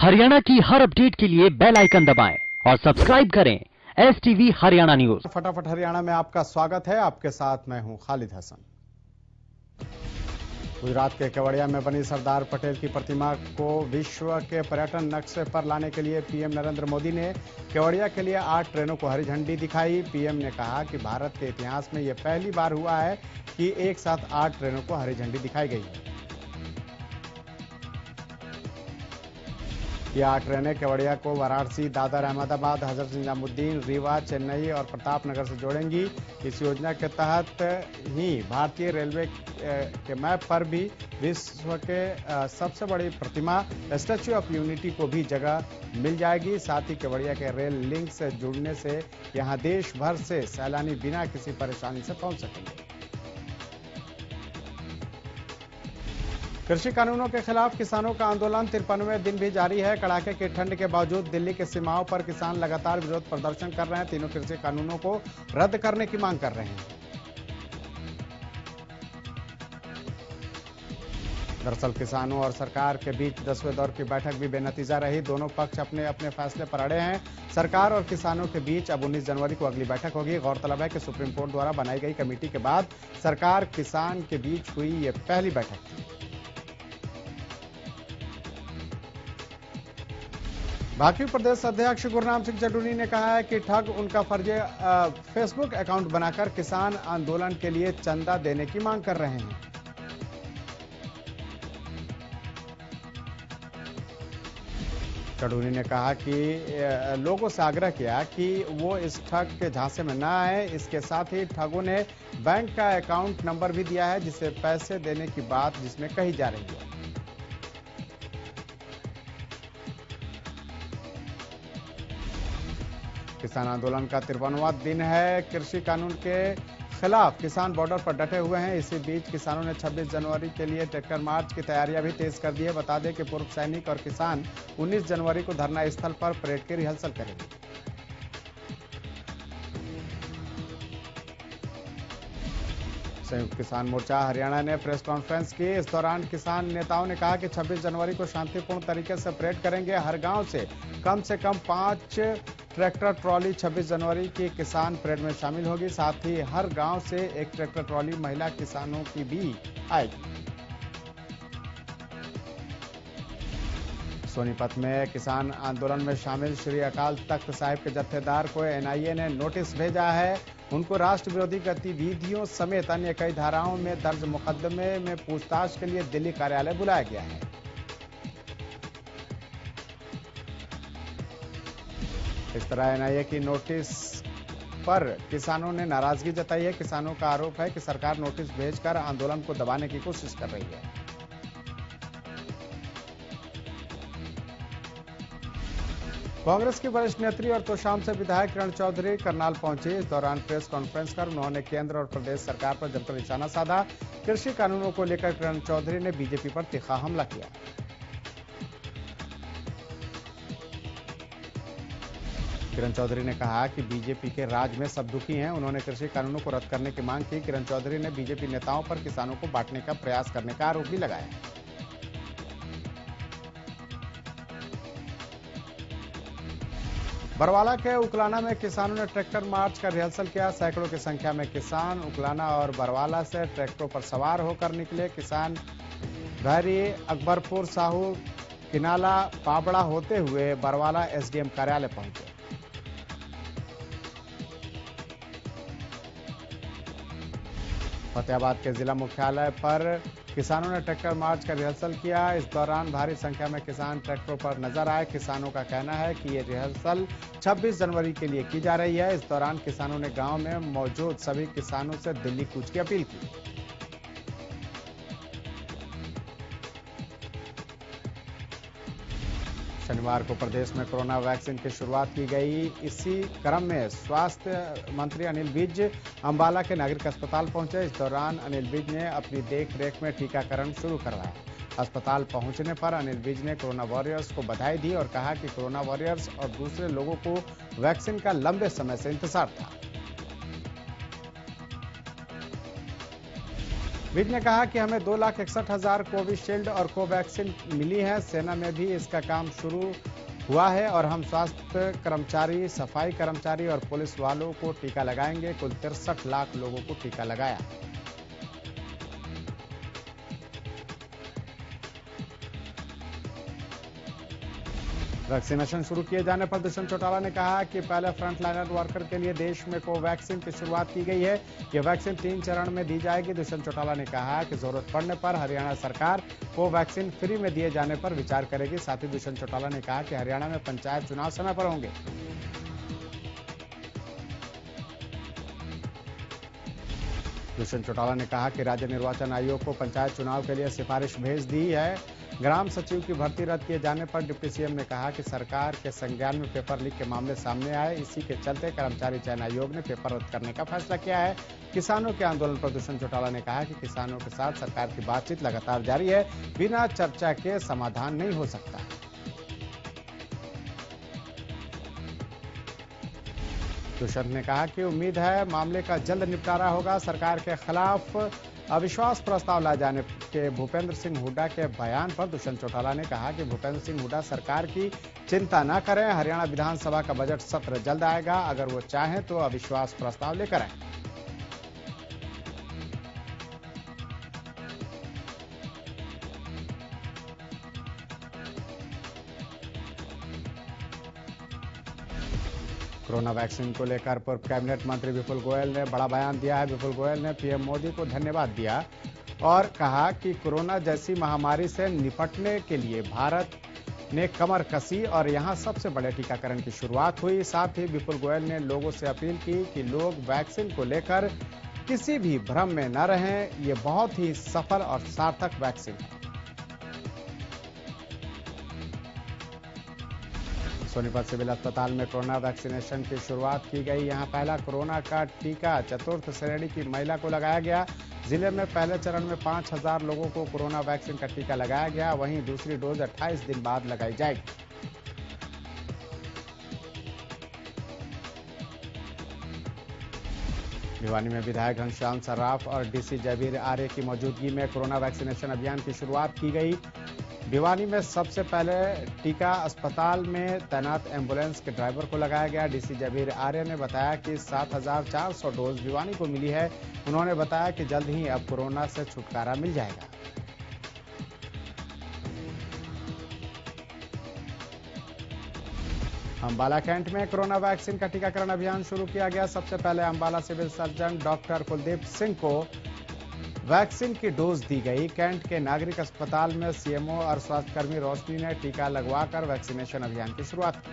हरियाणा की हर अपडेट के लिए बेल आइकन दबाएं और सब्सक्राइब करें STV हरियाणा न्यूज। फटाफट हरियाणा में आपका स्वागत है। आपके साथ मैं हूं खालिद हसन। गुजरात के केवड़िया में बनी सरदार पटेल की प्रतिमा को विश्व के पर्यटन नक्शे पर लाने के लिए पीएम नरेंद्र मोदी ने केवड़िया के लिए 8 ट्रेनों को हरी झंडी दिखाई। पीएम ने कहा कि भारत के इतिहास में यह पहली बार हुआ है कि एक साथ 8 ट्रेनों को हरी झंडी दिखाई गई है। ये 8 ट्रेनें केवड़िया को वाराणसी, दादर, अहमदाबाद, हजरत निजामुद्दीन, रीवा, चेन्नई और प्रतापनगर से जोड़ेंगी। इस योजना के तहत ही भारतीय रेलवे के मैप पर भी विश्व के सबसे बड़ी प्रतिमा स्टैच्यू ऑफ यूनिटी को भी जगह मिल जाएगी। साथ ही केवड़िया के रेल लिंक से जुड़ने से यहां देश भर से सैलानी बिना किसी परेशानी से पहुंच सकेंगे। कृषि कानूनों के खिलाफ किसानों का आंदोलन 53वें दिन भी जारी है। कड़ाके की ठंड के बावजूद दिल्ली की सीमाओं पर किसान लगातार विरोध प्रदर्शन कर रहे हैं। तीनों कृषि कानूनों को रद्द करने की मांग कर रहे हैं। दरअसल किसानों और सरकार के बीच 10वें दौर की बैठक भी बेनतीजा रही। दोनों पक्ष अपने अपने फैसले पर अड़े हैं। सरकार और किसानों के बीच अब 19 जनवरी को अगली बैठक होगी। गौरतलब है कि सुप्रीम कोर्ट द्वारा बनाई गई कमेटी के बाद सरकार किसान के बीच हुई ये पहली बैठक थी। भाजपा प्रदेश अध्यक्ष गुरनाम सिंह चड्ढूनी ने कहा है कि ठग उनका फर्जी फेसबुक अकाउंट बनाकर किसान आंदोलन के लिए चंदा देने की मांग कर रहे हैं। चड्ढूनी ने कहा कि लोगों से आग्रह किया कि वो इस ठग के झांसे में न आए। इसके साथ ही ठगों ने बैंक का अकाउंट नंबर भी दिया है जिससे पैसे देने की बात जिसमें कही जा रही है। किसान आंदोलन का 53वां दिन है। कृषि कानून के खिलाफ किसान बॉर्डर पर डटे हुए हैं। इसी बीच किसानों ने 26 जनवरी के लिए ट्रैक्टर मार्च की तैयारियां भी तेज कर दी है। बता दें कि पूर्व सैनिक और किसान 19 जनवरी को धरना स्थल पर परेड की रिहर्सल करेंगे। संयुक्त किसान मोर्चा हरियाणा ने प्रेस कॉन्फ्रेंस की। इस दौरान किसान नेताओं ने कहा कि 26 जनवरी को शांतिपूर्ण तरीके से परेड करेंगे। हर गांव से कम 5 ट्रैक्टर ट्रॉली 26 जनवरी की किसान परेड में शामिल होगी। साथ ही हर गांव से एक ट्रैक्टर ट्रॉली महिला किसानों की भी आएगी। सोनीपत में किसान आंदोलन में शामिल श्री अकाल तख्त साहिब के जत्थेदार को एनआईए ने नोटिस भेजा है। उनको राष्ट्र विरोधी गतिविधियों समेत अन्य कई धाराओं में दर्ज मुकदमे में पूछताछ के लिए दिल्ली कार्यालय बुलाया गया है। इस तरह एनआईए की नोटिस पर किसानों ने नाराजगी जताई है। किसानों का आरोप है कि सरकार नोटिस भेजकर आंदोलन को दबाने की कोशिश कर रही है। कांग्रेस की वरिष्ठ नेत्री और तोशाम से विधायक किरण चौधरी करनाल पहुंची। इस दौरान प्रेस कॉन्फ्रेंस कर उन्होंने केंद्र और प्रदेश सरकार पर जमकर निशाना साधा। कृषि कानूनों को लेकर किरण चौधरी ने बीजेपी पर तीखा हमला किया। किरण चौधरी ने कहा कि बीजेपी के राज में सब दुखी हैं। उन्होंने कृषि कानूनों को रद्द करने की मांग की। किरण चौधरी ने बीजेपी नेताओं पर किसानों को बांटने का प्रयास करने का आरोप भी लगाया। बरवाला के उकलाना में किसानों ने ट्रैक्टर मार्च का रिहर्सल किया। सैकड़ों की संख्या में किसान उकलाना और बरवाला से ट्रैक्टरों पर सवार होकर निकले। किसान भैरी, अकबरपुर, साहू, किनाला, पाबड़ा होते हुए बरवाला एसडीएम कार्यालय पहुंचे। फतेहाबाद के जिला मुख्यालय पर किसानों ने ट्रैक्टर मार्च का रिहर्सल किया। इस दौरान भारी संख्या में किसान ट्रैक्टरों पर नजर आए। किसानों का कहना है कि ये रिहर्सल 26 जनवरी के लिए की जा रही है। इस दौरान किसानों ने गांव में मौजूद सभी किसानों से दिल्ली कूच की अपील की। शनिवार को प्रदेश में कोरोना वैक्सीन की शुरुआत की गई। इसी क्रम में स्वास्थ्य मंत्री अनिल विज अंबाला के नागरिक अस्पताल पहुंचे। इस दौरान अनिल विज ने अपनी देखरेख में टीकाकरण शुरू करवाया। अस्पताल पहुंचने पर अनिल विज ने कोरोना वॉरियर्स को बधाई दी और कहा कि कोरोना वॉरियर्स और दूसरे लोगों को वैक्सीन का लंबे समय से इंतजार था। विज ने कहा कि हमें 2,61,000 कोविशील्ड और कोवैक्सीन मिली है। सेना में भी इसका काम शुरू हुआ है और हम स्वास्थ्य कर्मचारी, सफाई कर्मचारी और पुलिस वालों को टीका लगाएंगे। कुल 63 लाख लोगों को टीका लगाया। वैक्सीनेशन शुरू किए जाने पर दुष्यंत चौटाला ने कहा कि पहले फ्रंटलाइनर वर्कर के लिए देश में कोवैक्सीन की शुरुआत की गई है। यह वैक्सीन 3 चरण में दी जाएगी। दुष्यंत चौटाला ने कहा कि जरूरत पड़ने पर हरियाणा सरकार कोवैक्सीन फ्री में दिए जाने पर विचार करेगी। साथ ही दुष्यंत चौटाला ने कहा कि हरियाणा में पंचायत चुनाव समय पर होंगे। दुष्यंत चौटाला ने कहा कि राज्य निर्वाचन आयोग को पंचायत चुनाव के लिए सिफारिश भेज दी है। ग्राम सचिव की भर्ती रद्द किए जाने पर डिप्टी सीएम ने कहा कि सरकार के संज्ञान में पेपर लीक के मामले सामने आए। इसी के चलते कर्मचारी चयन आयोग ने पेपर रद्द करने का फैसला किया है। किसानों के आंदोलन पर दुष्यंत चौटाला ने कहा कि किसानों के साथ सरकार की बातचीत लगातार जारी है। बिना चर्चा के समाधान नहीं हो सकता। दुष्यंत ने कहा कि उम्मीद है मामले का जल्द निपटारा होगा। सरकार के खिलाफ अविश्वास प्रस्ताव लाए जाने के भूपेंद्र सिंह हुड्डा के बयान पर दुष्यंत चौटाला ने कहा कि भूपेंद्र सिंह हुड्डा सरकार की चिंता न करें। हरियाणा विधानसभा का बजट सत्र जल्द आएगा। अगर वो चाहें तो अविश्वास प्रस्ताव लेकर आए। कोरोना वैक्सीन को लेकर पूर्व कैबिनेट मंत्री विपुल गोयल ने बड़ा बयान दिया है। विपुल गोयल ने पीएम मोदी को धन्यवाद दिया और कहा कि कोरोना जैसी महामारी से निपटने के लिए भारत ने कमर कसी और यहां सबसे बड़े टीकाकरण की शुरुआत हुई। साथ ही विपुल गोयल ने लोगों से अपील की कि लोग वैक्सीन को लेकर किसी भी भ्रम में न रहें। ये बहुत ही सफल और सार्थक वैक्सीन है। सोनीपत सिविल अस्पताल में कोरोना वैक्सीनेशन की शुरुआत की गई। यहां पहला कोरोना का टीका चतुर्थ श्रेणी की महिला को लगाया गया। जिले में पहले चरण में 5,000 लोगों को कोरोना वैक्सीन का टीका लगाया गया। वहीं दूसरी डोज 28 दिन बाद लगाई जाएगी। भिवानी में विधायक घनश्याम सर्राफ और डीसी जयवीर आर्य की मौजूदगी में कोरोना वैक्सीनेशन अभियान की शुरुआत की गई। भिवानी में सबसे पहले टीका अस्पताल में तैनात एम्बुलेंस के ड्राइवर को लगाया गया। डीसी जयवीर आर्य ने बताया कि 7,400 डोज भिवानी को मिली है। उन्होंने बताया कि जल्द ही अब कोरोना से छुटकारा मिल जाएगा। अंबाला कैंट में कोरोना वैक्सीन का टीकाकरण अभियान शुरू किया गया। सबसे पहले Ambala civil surgeon doctor Kuldeep Singh को वैक्सीन की डोज दी गई। कैंट के नागरिक अस्पताल में सीएमओ और स्वास्थ्यकर्मी रोशनी ने टीका लगवाकर वैक्सीनेशन अभियान की शुरुआत की।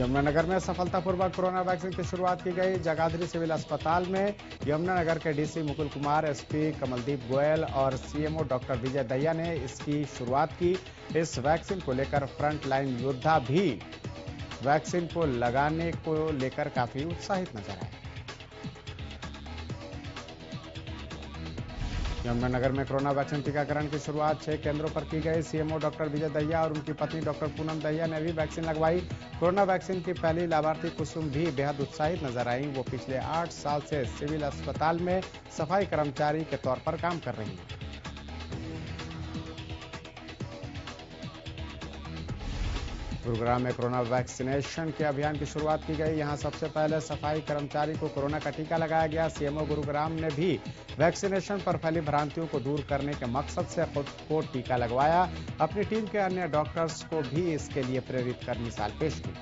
यमुनानगर में सफलतापूर्वक कोरोना वैक्सीन की शुरुआत की गई। जगाधरी सिविल अस्पताल में यमुनानगर के डीसी मुकुल कुमार, एसपी कमलदीप गोयल और सीएमओ डॉक्टर विजय दहिया ने इसकी शुरुआत की। इस वैक्सीन को लेकर फ्रंट लाइन योद्धा भी वैक्सीन को लगाने को लेकर काफी उत्साहित नजर आए। यमुनानगर में कोरोना वैक्सीन टीकाकरण की शुरुआत 6 केंद्रों पर की गई। सीएमओ डॉक्टर विजय दहिया और उनकी पत्नी डॉक्टर पूनम दहिया ने भी वैक्सीन लगवाई। कोरोना वैक्सीन की पहली लाभार्थी कुसुम भी बेहद उत्साहित नजर आई। वो पिछले 8 साल से सिविल अस्पताल में सफाई कर्मचारी के तौर पर काम कर रही हैं। गुरुग्राम में कोरोना वैक्सीनेशन के अभियान की शुरुआत की गई। यहां सबसे पहले सफाई कर्मचारी को कोरोना का टीका लगाया गया। सीएमओ गुरुग्राम ने भी वैक्सीनेशन पर फैली भ्रांतियों को दूर करने के मकसद से खुद को टीका लगवाया। अपनी टीम के अन्य डॉक्टर्स को भी इसके लिए प्रेरित कर मिसाल पेश की।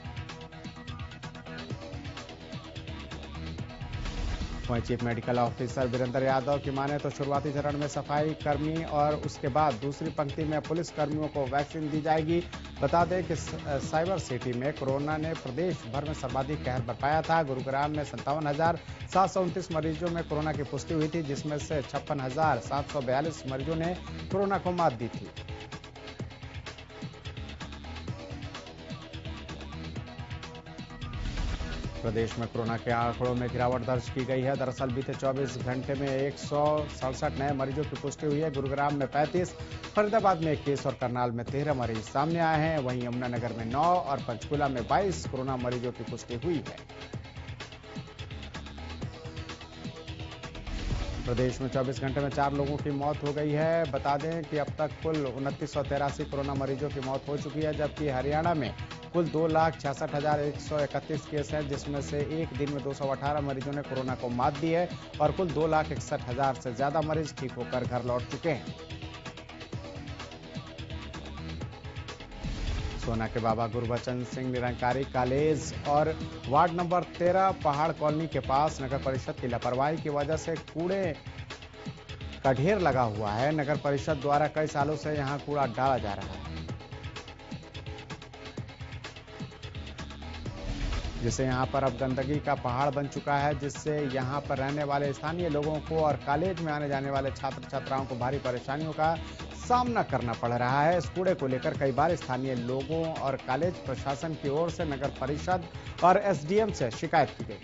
वहीं chief medical officer Virendra Yadav की माने तो शुरुआती चरण में सफाई कर्मी और उसके बाद दूसरी पंक्ति में पुलिस कर्मियों को वैक्सीन दी जाएगी। बता दें कि साइबर सिटी में कोरोना ने प्रदेश भर में सर्वाधिक कहर बरपाया था। गुरुग्राम में 57,729 मरीजों में कोरोना की पुष्टि हुई थी, जिसमें से 56,742 मरीजों ने कोरोना को मात दी थी। प्रदेश में कोरोना के आंकड़ों में गिरावट दर्ज की गई है। दरअसल बीते 24 घंटे में 167 नए मरीजों की पुष्टि हुई है। गुरुग्राम में 35, फरीदाबाद में 21 और करनाल में 13 मरीज सामने आए हैं। वहीं यमुनानगर में 9 और पंचकुला में 22 कोरोना मरीजों की पुष्टि हुई है। प्रदेश में 24 घंटे में 4 लोगों की मौत हो गई है। बता दें कि अब तक कुल 2983 कोरोना मरीजों की मौत हो चुकी है, जबकि हरियाणा में कुल 2,66,131 केस हैं, जिसमें से एक दिन में 218 मरीजों ने कोरोना को मात दी है और कुल 2,61,000 से ज्यादा मरीज ठीक होकर घर लौट चुके हैं। सोना के बाबा गुरबचन सिंह निरंकारी कॉलेज और वार्ड नंबर 13 पहाड़ कॉलोनी के पास नगर परिषद की लापरवाही की वजह से कूड़े का ढेर लगा हुआ है। नगर परिषद द्वारा कई सालों से यहां कूड़ा डाला जा रहा है, जिससे यहां पर अब गंदगी का पहाड़ बन चुका है, जिससे यहां पर रहने वाले स्थानीय लोगों को और कॉलेज में आने जाने वाले छात्र छात्राओं को भारी परेशानियों का सामना करना पड़ रहा है। इस कूड़े को लेकर कई बार स्थानीय लोगों और कॉलेज प्रशासन की ओर से नगर परिषद और एसडीएम से शिकायत की गई,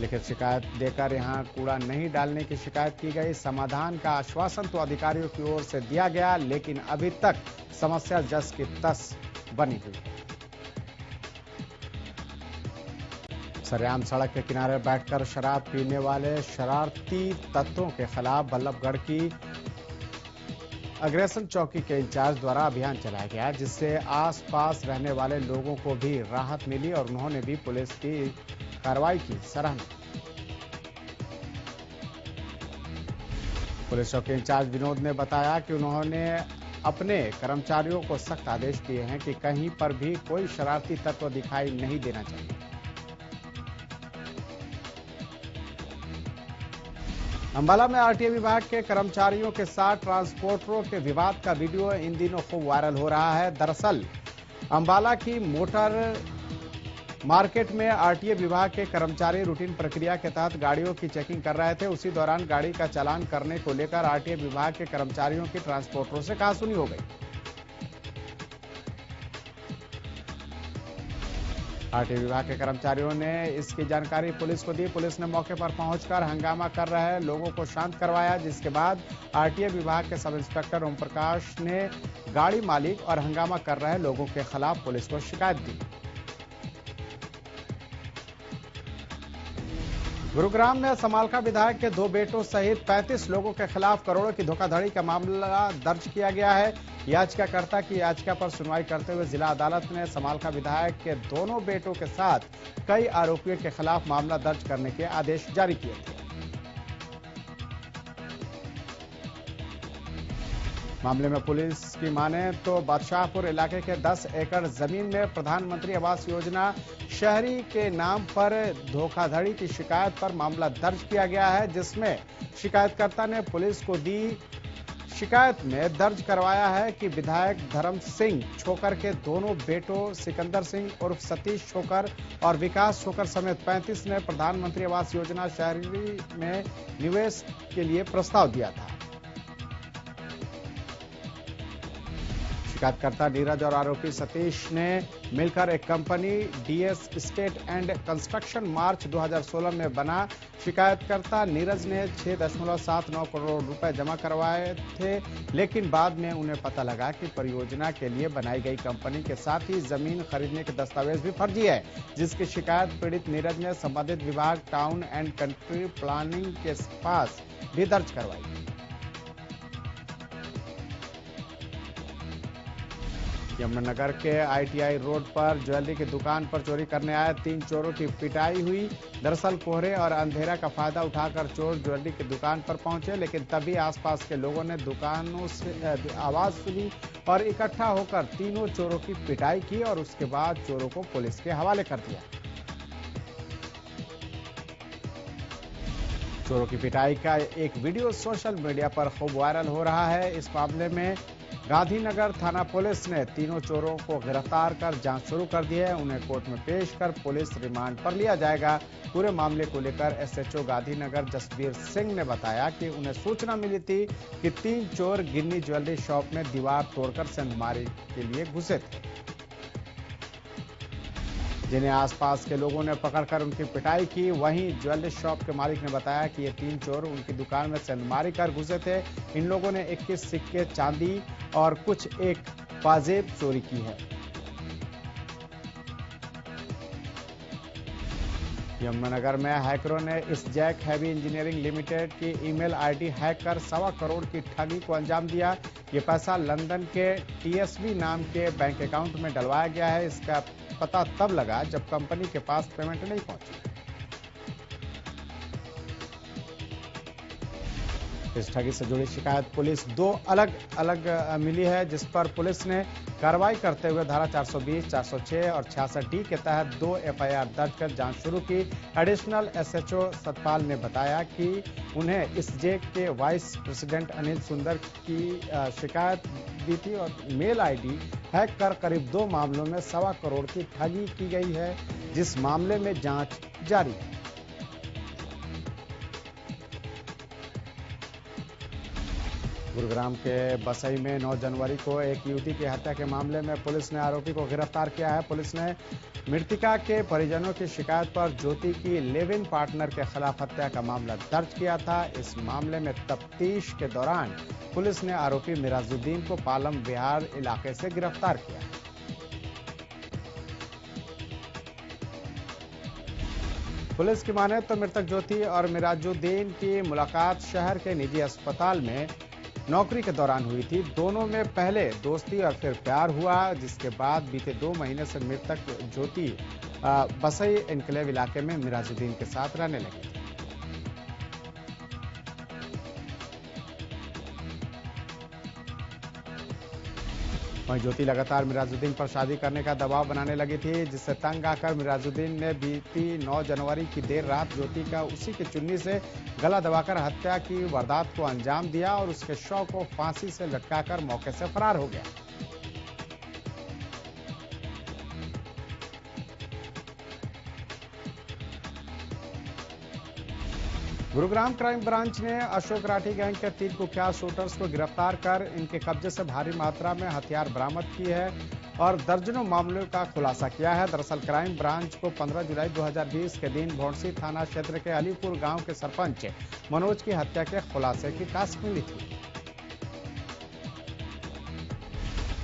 लेकिन शिकायत देकर यहां कूड़ा नहीं डालने की शिकायत की गई। समाधान का आश्वासन तो अधिकारियों की ओर से दिया गया, लेकिन अभी तक समस्या जस की तस बनी हुई है। सरेआम सड़क के किनारे बैठकर शराब पीने वाले शरारती तत्वों के खिलाफ बल्लभगढ़ की अग्रेसन चौकी के इंचार्ज द्वारा अभियान चलाया गया, जिससे आसपास रहने वाले लोगों को भी राहत मिली और उन्होंने भी पुलिस की कार्रवाई की सराहना। पुलिस चौकी इंचार्ज विनोद ने बताया कि उन्होंने अपने कर्मचारियों को सख्त आदेश दिए हैं कि कहीं पर भी कोई शरारती तत्व दिखाई नहीं देना चाहिए। अंबाला में आरटीए विभाग के कर्मचारियों के साथ ट्रांसपोर्टरों के विवाद का वीडियो इन दिनों खूब वायरल हो रहा है। दरअसल अंबाला की मोटर मार्केट में आरटीए विभाग के कर्मचारी रूटीन प्रक्रिया के तहत गाड़ियों की चेकिंग कर रहे थे। उसी दौरान गाड़ी का चालान करने को लेकर आरटीए विभाग के कर्मचारियों की ट्रांसपोर्टरों से कहासुनी हो गई। आरटीए विभाग के कर्मचारियों ने इसकी जानकारी पुलिस को दी। पुलिस ने मौके पर पहुंचकर हंगामा कर रहे लोगों को शांत करवाया, जिसके बाद आरटीए विभाग के सब इंस्पेक्टर ओम प्रकाश ने गाड़ी मालिक और हंगामा कर रहे लोगों के खिलाफ पुलिस को शिकायत दी। गुरुग्राम में समालखा विधायक के 2 बेटों सहित 35 लोगों के खिलाफ करोड़ों की धोखाधड़ी का मामला दर्ज किया गया है। याचिकाकर्ता की याचिका पर सुनवाई करते हुए जिला अदालत ने समालखा विधायक के दोनों बेटों के साथ कई आरोपियों के खिलाफ मामला दर्ज करने के आदेश जारी किए थे। मामले में पुलिस की माने तो बादशाहपुर इलाके के 10 एकड़ जमीन में प्रधानमंत्री आवास योजना शहरी के नाम पर धोखाधड़ी की शिकायत पर मामला दर्ज किया गया है, जिसमें शिकायतकर्ता ने पुलिस को दी शिकायत में दर्ज करवाया है कि विधायक धर्म सिंह छोकर के दोनों बेटों सिकंदर सिंह उर्फ सतीश छोकर और विकास छोकर समेत 35 ने प्रधानमंत्री आवास योजना शहरी में निवेश के लिए प्रस्ताव दिया था। शिकायतकर्ता नीरज और आरोपी सतीश ने मिलकर एक company DS state and construction March 2016 में बना। शिकायतकर्ता नीरज ने 6.79 करोड़ रुपए जमा करवाए थे, लेकिन बाद में उन्हें पता लगा कि परियोजना के लिए बनाई गई कंपनी के साथ ही जमीन खरीदने के दस्तावेज भी फर्जी है, जिसकी शिकायत पीड़ित नीरज ने संबंधित विभाग टाउन एंड कंट्री प्लानिंग के पास भी दर्ज करवाई। यमुनानगर के आईटीआई रोड पर ज्वेलरी की दुकान पर चोरी करने आए 3 चोरों की पिटाई हुई। दरअसल कोहरे और अंधेरा का फायदा उठाकर चोर ज्वेलरी की दुकान पर पहुंचे, लेकिन तभी आसपास के लोगों ने दुकानों से आवाज सुनी और इकट्ठा होकर तीनों चोरों की पिटाई की और उसके बाद चोरों को पुलिस के हवाले कर दिया। चोरों की पिटाई का एक वीडियो सोशल मीडिया पर खूब वायरल हो रहा है। इस मामले में गांधीनगर थाना पुलिस ने तीनों चोरों को गिरफ्तार कर जांच शुरू कर दी है। उन्हें कोर्ट में पेश कर पुलिस रिमांड पर लिया जाएगा। पूरे मामले को लेकर एसएचओ गांधीनगर जसबीर सिंह ने बताया कि उन्हें सूचना मिली थी कि 3 चोर गिन्नी ज्वेलरी शॉप में दीवार तोड़कर सेंधमारी के लिए घुसे थे, जिन्हें आसपास के लोगों ने पकड़कर उनकी पिटाई की। वहीं ज्वेलरी शॉप के मालिक ने बताया कि ये 3 चोर उनकी दुकान में सेंधमारी कर घुसे थे। इन लोगों ने 21 सिक्के, चांदी और कुछ एक पाजेब चोरी की है। यमुनानगर में हैकरों ने इस जैक हैवी इंजीनियरिंग लिमिटेड की ईमेल आईडी हैक कर 1.25 करोड़ की ठगी को अंजाम दिया। ये पैसा लंदन के टीएसबी नाम के बैंक अकाउंट में डलवाया गया है। इसका पता तब लगा जब कंपनी के पास पेमेंट नहीं पहुंची। इस ठगी से जुड़ी शिकायत पुलिस 2 अलग अलग मिली है, जिस पर पुलिस ने कार्रवाई करते हुए धारा 420, 406 और 66D के तहत 2 एफआईआर दर्ज कर जांच शुरू की। एडिशनल एसएचओ सतपाल ने बताया कि उन्हें इस जेक के वाइस प्रेसिडेंट अनिल सुंदर की शिकायत दी थी और मेल आईडी हैक कर करीब 2 मामलों में 1.25 करोड़ की ठगी की गई है, जिस मामले में जांच जारी है। गुरुग्राम के बसई में 9 जनवरी को एक युवती की हत्या के मामले में पुलिस ने आरोपी को गिरफ्तार किया है। पुलिस ने मृतका के परिजनों की शिकायत पर ज्योति की लिव इन पार्टनर के खिलाफ हत्या का मामला दर्ज किया था। इस मामले में तफ्तीश के दौरान पुलिस ने आरोपी मिराजुद्दीन को पालम बिहार इलाके से गिरफ्तार किया। पुलिस की माने तो मृतक ज्योति और मिराजुद्दीन की मुलाकात शहर के निजी अस्पताल में नौकरी के दौरान हुई थी। दोनों में पहले दोस्ती और फिर प्यार हुआ, जिसके बाद बीते 2 महीने से मृतक ज्योति बसई एनक्लेव इलाके में मिराजुद्दीन के साथ रहने लगे। वहीं ज्योति लगातार मिराजुद्दीन पर शादी करने का दबाव बनाने लगी थी, जिससे तंग आकर मिराजुद्दीन ने बीती 9 जनवरी की देर रात ज्योति का उसी की चुन्नी से गला दबाकर हत्या की वारदात को अंजाम दिया और उसके शव को फांसी से लटकाकर मौके से फरार हो गया। गुरुग्राम क्राइम ब्रांच ने अशोक राठी गैंग के 3 कुख्यात शूटर्स को गिरफ्तार कर इनके कब्जे से भारी मात्रा में हथियार बरामद की है और दर्जनों मामलों का खुलासा किया है। दरअसल क्राइम ब्रांच को 15 जुलाई 2020 के दिन भौंसी थाना क्षेत्र के अलीपुर गांव के सरपंच मनोज की हत्या के खुलासे की टास्क मिली थी।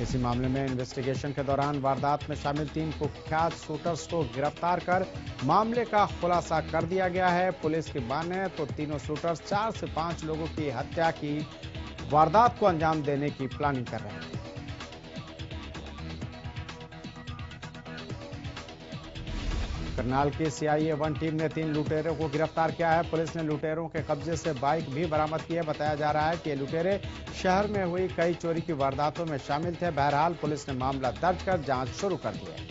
इसी मामले में इन्वेस्टिगेशन के दौरान वारदात में शामिल 3 कुख्यात शूटर्स को गिरफ्तार कर मामले का खुलासा कर दिया गया है। पुलिस की माने तो तीनों शूटर्स 4 से 5 लोगों की हत्या की वारदात को अंजाम देने की प्लानिंग कर रहे थे। करनाल की सीआईए 1 टीम ने 3 लुटेरों को गिरफ्तार किया है। पुलिस ने लुटेरों के कब्जे से बाइक भी बरामद की है। बताया जा रहा है कि ये लुटेरे शहर में हुई कई चोरी की वारदातों में शामिल थे। बहरहाल पुलिस ने मामला दर्ज कर जांच शुरू कर दी है।